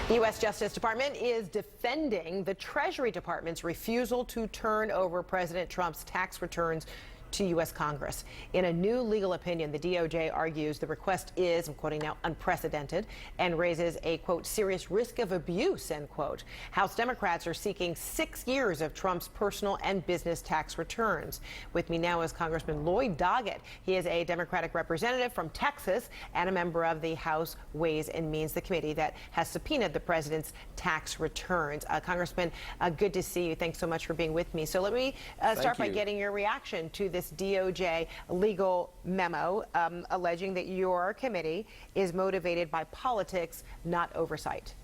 The U.S. Justice Department is defending the Treasury Department's refusal to turn over President Trump's tax returns to U.S. Congress. In a new legal opinion, the DOJ argues the request is, I'm quoting now, unprecedented and raises a, quote, serious risk of abuse, end quote. House Democrats are seeking 6 years of Trump's personal and business tax returns. With me now is Congressman Lloyd Doggett. He is a Democratic representative from Texas and a member of the House Ways and Means, the committee that has subpoenaed the president's tax returns. Congressman, good to see you. Thanks so much for being with me. So let me start by getting your reaction to this DOJ legal memo alleging that your committee is motivated by politics, not oversight.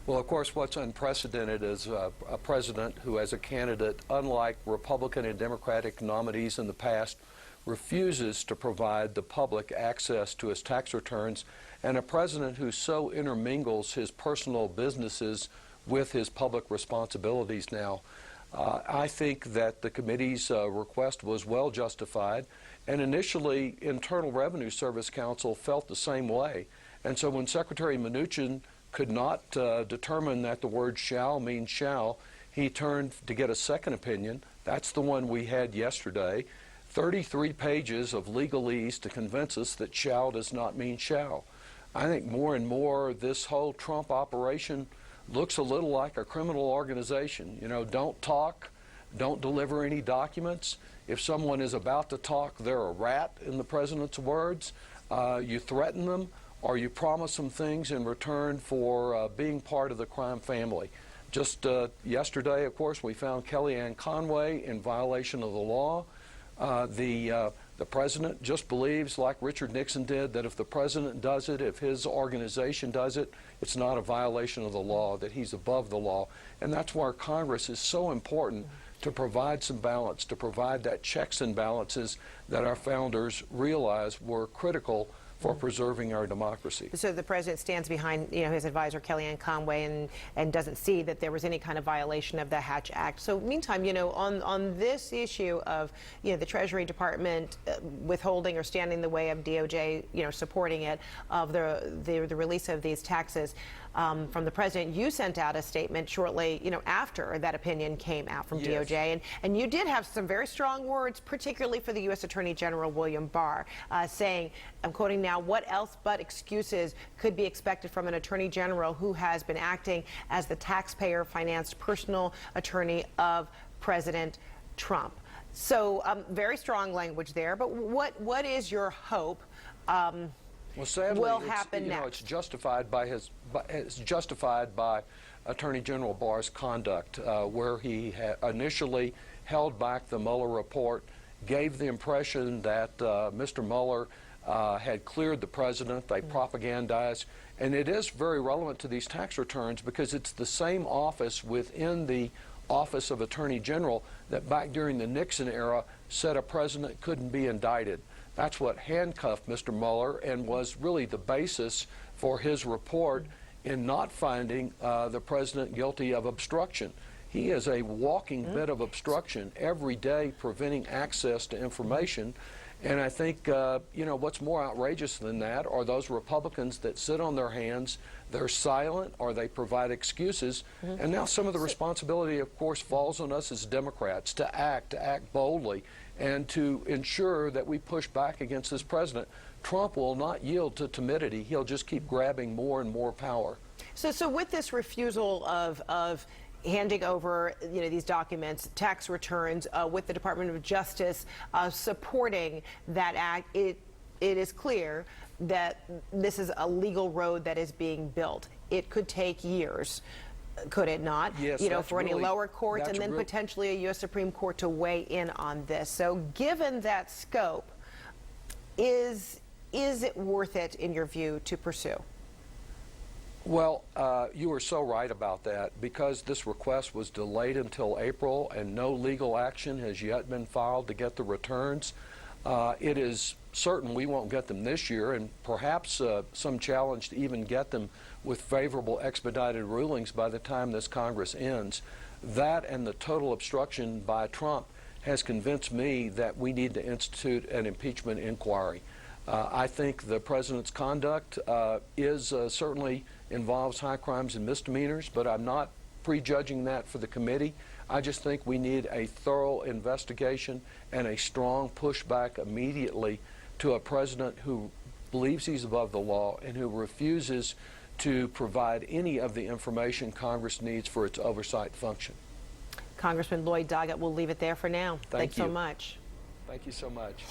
Well, of course, what's unprecedented is a president who, as a candidate, unlike Republican and Democratic nominees in the past, refuses to provide the public access to his tax returns, and a president who so intermingles his personal businesses with his public responsibilities now. I think that the committee's request was well justified, and initially Internal Revenue Service Counsel felt the same way. And so when Secretary Mnuchin could not determine that the word shall means shall, he turned to get a second opinion. That's the one we had yesterday. 33 pages of legalese to convince us that shall does not mean shall. I think more and more this whole Trump operation looks a little like a criminal organization. You know, don't talk, don't deliver any documents. If someone is about to talk, they're a rat, in the president's words. You threaten them, or you promise them things in return for being part of the crime family. Just yesterday, of course, we found Kellyanne Conway in violation of the law. The president just believes, like Richard Nixon did, that if the president does it, if his organization does it, it's not a violation of the law, that he's above the law. And that's why Congress is so important, to provide some balance, to provide that checks and balances that our founders realized were critical for preserving our democracy. So the president stands behind, his advisor Kellyanne Conway and doesn't see that there was any kind of violation of the Hatch Act. So meantime, on this issue of the Treasury Department withholding or standing in the way of DOJ, supporting it, of the release of these taxes from the president, you sent out a statement shortly, after that opinion came out from DOJ, and you did have some very strong words, particularly for the U.S. Attorney General William Barr, saying, I'm quoting now, what else but excuses could be expected from an attorney general who has been acting as the taxpayer-financed personal attorney of President Trump? So very strong language there, but what is your hope well, sadly, will happen next? It's justified by Attorney General Barr's conduct, where he initially held back the Mueller report, gave the impression that Mr. Mueller had cleared the president. They propagandized, and it is very relevant to these tax returns because it's the same office within the Office of Attorney General that back during the Nixon era said a president couldn't be indicted. That's what handcuffed Mr. Mueller and was really the basis for his report in not finding the president guilty of obstruction. He is a walking bit of obstruction every day, preventing access to information. And I think, what's more outrageous than that are those Republicans that sit on their hands, they're silent, or they provide excuses. And now some of the responsibility, of course, falls on us as Democrats to act boldly, and to ensure that we push back against this president. Trump will not yield to timidity. He'll just keep grabbing more and more power. So with this refusal of handing over these documents, tax returns, with the Department of Justice supporting that act, it is clear that this is a legal road that is being built. It could take years, could it not? Yes, for any lower courts and then potentially a U.S. Supreme Court to weigh in on this. So given that scope, is it worth it, in your view, to pursue? Well, you are so right about that. Because this request was delayed until April and no legal action has yet been filed to get the returns, it is certain we won't get them this year, and perhaps some challenge to even get them with favorable expedited rulings by the time this Congress ends. That and the total obstruction by Trump has convinced me that we need to institute an impeachment inquiry. I think the president's conduct certainly involves high crimes and misdemeanors, but I'm not prejudging that for the committee. I just think we need a thorough investigation and a strong pushback immediately to a president who believes he's above the law and who refuses to provide any of the information Congress needs for its oversight function. Congressman Lloyd Doggett, we'll leave it there for now. Thanks so you. much. Thank you so much.